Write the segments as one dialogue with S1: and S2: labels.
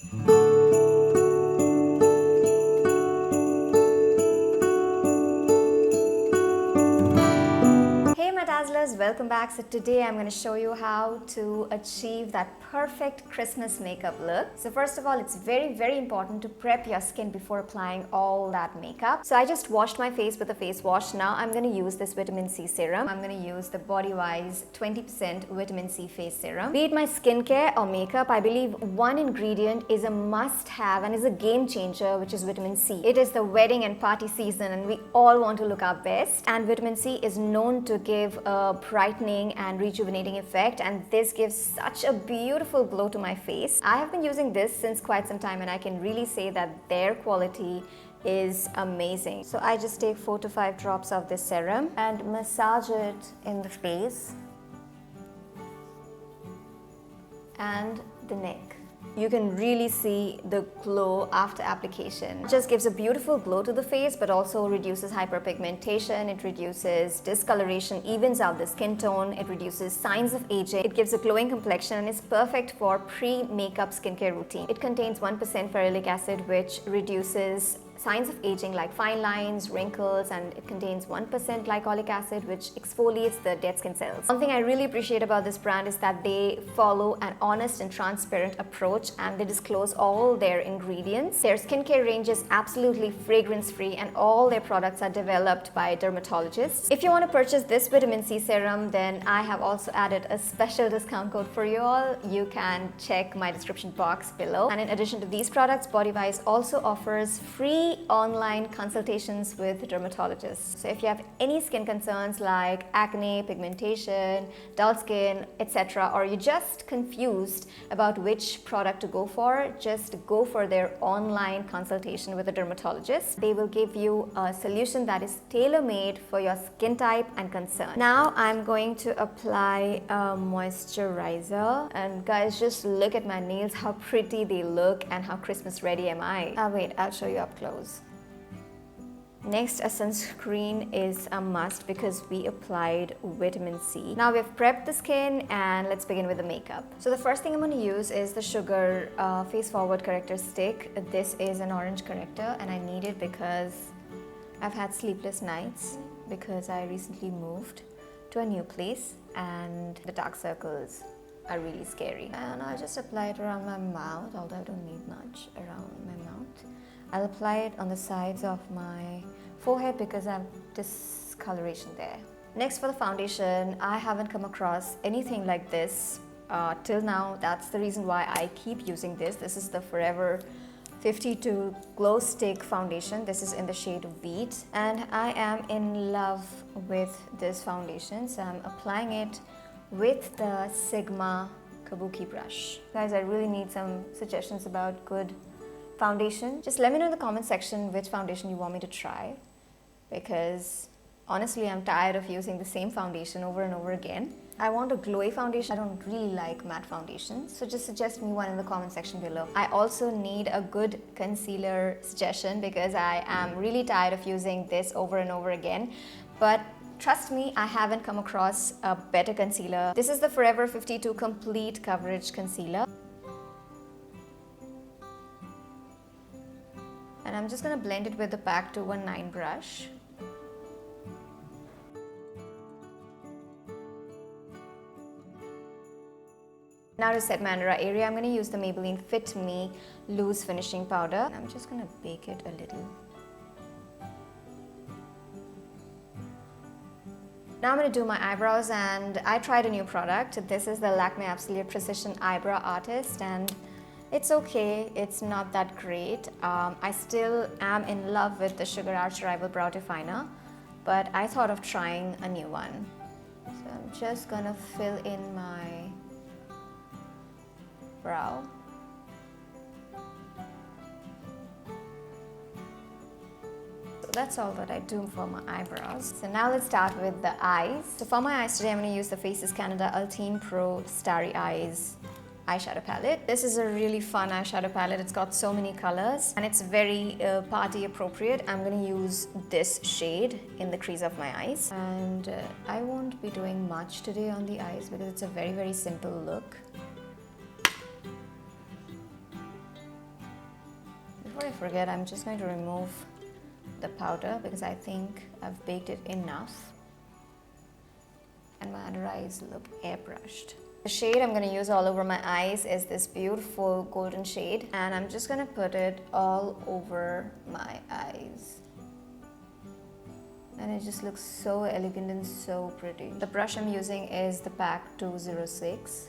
S1: Hey my dazzlers, welcome back. So today I'm going to show you how to achieve that perfect Christmas makeup look. So first of all, it's very important to prep your skin before applying all that makeup. So I just washed my face with a face wash. Now I'm going to use this vitamin C serum. I'm going to use the Bodywise 20% vitamin C face serum. Be it my skincare or makeup, I believe one ingredient is a must-have and is a game changer, which is vitamin C. It is the wedding and party season and we all want to look our best, and vitamin C is known to give a brightening and rejuvenating effect, and this gives such a beautiful glow to my face. I have been using this since quite some time and I can really say that their quality is amazing. So I just take 4 to 5 drops of this serum and massage it in the face and the neck. You can really see the glow after application. It just gives a beautiful glow to the face, but also reduces hyperpigmentation, it reduces discoloration, evens out the skin tone, it reduces signs of aging, it gives a glowing complexion and is perfect for pre-makeup skincare routine. It contains 1% ferulic acid, which reduces signs of aging like fine lines, wrinkles, and it contains 1% glycolic acid, which exfoliates the dead skin cells. One thing I really appreciate about this brand is that they follow an honest and transparent approach and they disclose all their ingredients. Their skincare range is absolutely fragrance-free and all their products are developed by dermatologists. If you want to purchase this vitamin C serum, then I have also added a special discount code for you all. You can check my description box below. And in addition to these products, Bodywise also offers free online consultations with dermatologists. So if you have any skin concerns like acne, pigmentation, dull skin, etc., or you're just confused about which product to go for, just go for their online consultation with a dermatologist. They will give you a solution that is tailor-made for your skin type and concern. Now I'm going to apply a moisturizer, and guys, just look at my nails, how pretty they look and how Christmas ready am I. Wait, I'll show you up close. Next, a sunscreen is a must because we applied vitamin C. Now we've prepped the skin and let's begin with the makeup. So the first thing I'm going to use is the Sugar Face Forward Corrector Stick. This is an orange corrector and I need it because I've had sleepless nights because I recently moved to a new place and the dark circles are really scary. And I'll just apply it around my mouth, although I don't need much around my mouth. I'll apply it on the sides of my forehead because I have discoloration there. Next, for the foundation, I haven't come across anything like this till now. That's the reason why I keep using this. This is the Forever 52 Glow Stick Foundation. This is in the shade Wheat and I am in love with this foundation. So I'm applying it with the Sigma Kabuki brush. Guys, I really need some suggestions about good foundation. Just let me know in the comment section which foundation you want me to try, because honestly I'm tired of using the same foundation over and over again. I want a glowy foundation. I don't really like matte foundations, so just suggest me one in the comment section below. I also need a good concealer suggestion because I am really tired of using this over and over again, but trust me, I haven't come across a better concealer. This is the Forever 52 Complete Coverage Concealer. And I'm just going to blend it with the PAC 219 brush. Now to set my under eye area, I'm going to use the Maybelline Fit Me Loose Finishing Powder. I'm just going to bake it a little. Now I'm going to do my eyebrows, and I tried a new product. This is the Lakme Absolute Precision Eyebrow Artist, and it's okay, it's not that great. I still am in love with the Sugar Arch Rival Brow Definer, but I thought of trying a new one. So I'm just gonna fill in my brow. So that's all that I do for my eyebrows. So now let's start with the eyes. So for my eyes today, I'm going to use the Faces Canada Ultime Pro Starry Eyes eyeshadow palette. This is a really fun eyeshadow palette. It's got so many colors and it's very party appropriate. I'm going to use this shade in the crease of my eyes, and I won't be doing much today on the eyes because it's a very simple look. Before I forget, I'm just going to remove the powder because I think I've baked it enough. And my under eyes look airbrushed. The shade I'm going to use all over my eyes is this beautiful golden shade, and I'm just going to put it all over my eyes. And it just looks so elegant and so pretty. The brush I'm using is the PAC 206.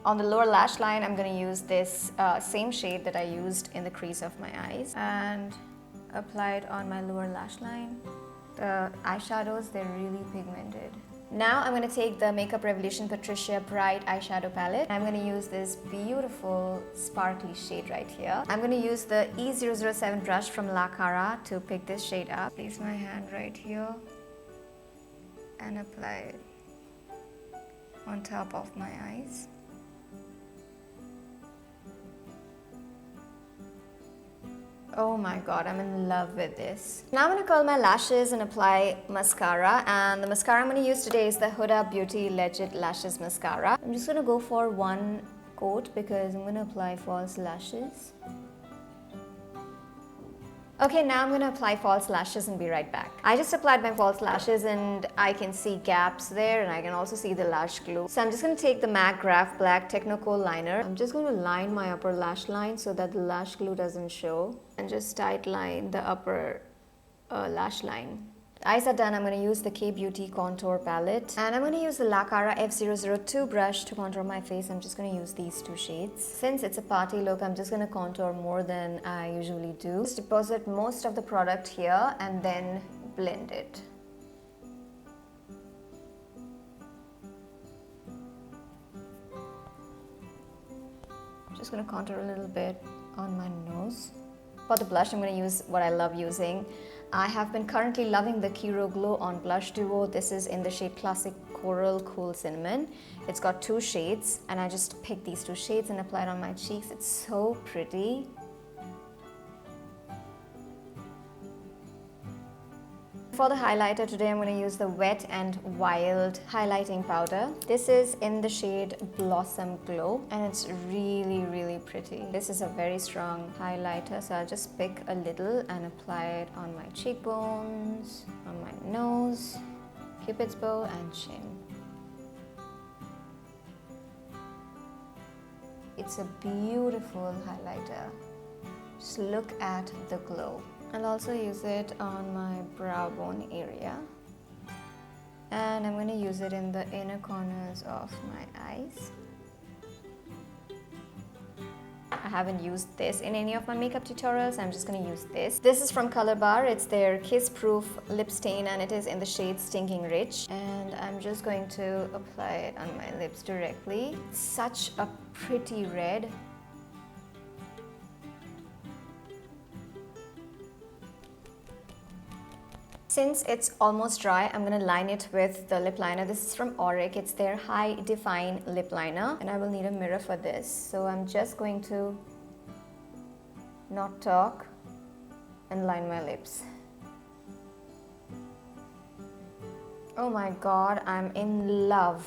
S1: On the lower lash line, I'm going to use this same shade that I used in the crease of my eyes and apply it on my lower lash line. The eyeshadows, they're really pigmented. Now I'm going to take the Makeup Revolution Patricia Bright Eyeshadow Palette. I'm going to use this beautiful sparkly shade right here. I'm going to use the E007 brush from 𝗪𝗮𝗯 to pick this shade up. Place my hand right here and apply it on top of my eyes. Oh my god, I'm in love with this. Now I'm going to curl my lashes and apply mascara, and the mascara I'm going to use today is the Huda Beauty Legit Lashes Mascara. I'm just going to go for one coat because I'm going to apply false lashes. Okay, now I'm going to apply false lashes and be right back. I just applied my false lashes and I can see gaps there, and I can also see the lash glue. So I'm just going to take the MAC Graph Black Technicolor liner. I'm just going to line my upper lash line so that the lash glue doesn't show, and just tight line the upper lash line. The eyes are done. I'm going to use the K Beauty Contour Palette, and I'm going to use the 𝗪𝗮𝗯 F002 brush to contour my face. I'm just going to use these two shades. Since it's a party look, I'm just going to contour more than I usually do. Just deposit most of the product here and then blend it. Just going to contour a little bit on my nose. For the blush, I'm going to use what I love using. I have been currently loving the Kiro Glow on Blush Duo. This is in the shade Classic Coral Cool Cinnamon. It's got two shades, and I just picked these two shades and applied on my cheeks. It's so pretty. For the highlighter today, I'm going to use the Wet n Wild highlighting powder. This is in the shade Blossom Glow, and it's really, really pretty. This is a very strong highlighter, so I'll just pick a little and apply it on my cheekbones, on my nose, Cupid's bow, and chin. It's a beautiful highlighter. Just look at the glow. I'll also use it on my brow bone area, and I'm going to use it in the inner corners of my eyes. I haven't used this in any of my makeup tutorials. I'm just going to use this. This is from Color Bar. It's their Kiss Proof Lip Stain, and it is in the shade Stinking Rich. And I'm just going to apply it on my lips directly. It's such a pretty red. Since it's almost dry, I'm going to line it with the lip liner. This is from Auric. It's their High Define Lip Liner, and I will need a mirror for this. So I'm just going to not talk and line my lips. Oh my god, I'm in love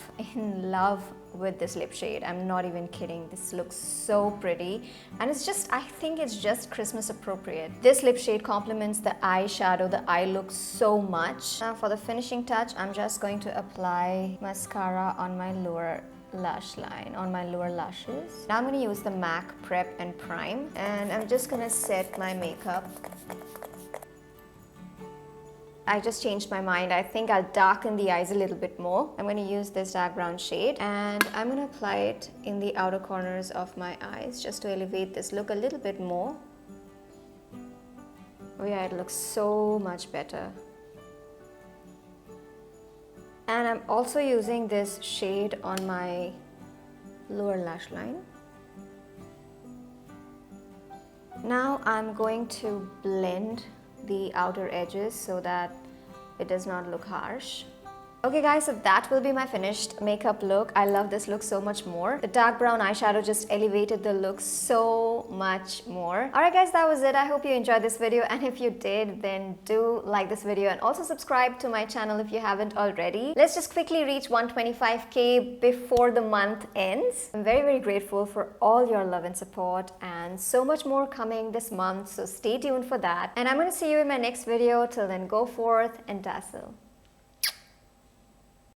S1: with this lip shade. I'm not even kidding. This looks so pretty, and it's just, I think it's just Christmas appropriate. This lip shade complements the eyeshadow, the eye look so much. Now for the finishing touch, I'm just going to apply mascara on my lower lash line, on my lower lashes. Now I'm going to use the MAC Prep and Prime, and I'm just going to set my makeup. I just changed my mind. I think I'll darken the eyes a little bit more. I'm going to use this dark brown shade, and I'm going to apply it in the outer corners of my eyes just to elevate this look a little bit more. Oh yeah, it looks so much better. And I'm also using this shade on my lower lash line. Now I'm going to blend the outer edges so that it does not look harsh. Okay guys, so that will be my finished makeup look. I love this look so much more. The dark brown eyeshadow just elevated the look so much more. Alright guys, that was it. I hope you enjoyed this video, and if you did, then do like this video and also subscribe to my channel if you haven't already. Let's just quickly reach 125k before the month ends. I'm very grateful for all your love and support, and so much more coming this month, so stay tuned for that. And I'm going to see you in my next video. Till then, go forth and dazzle.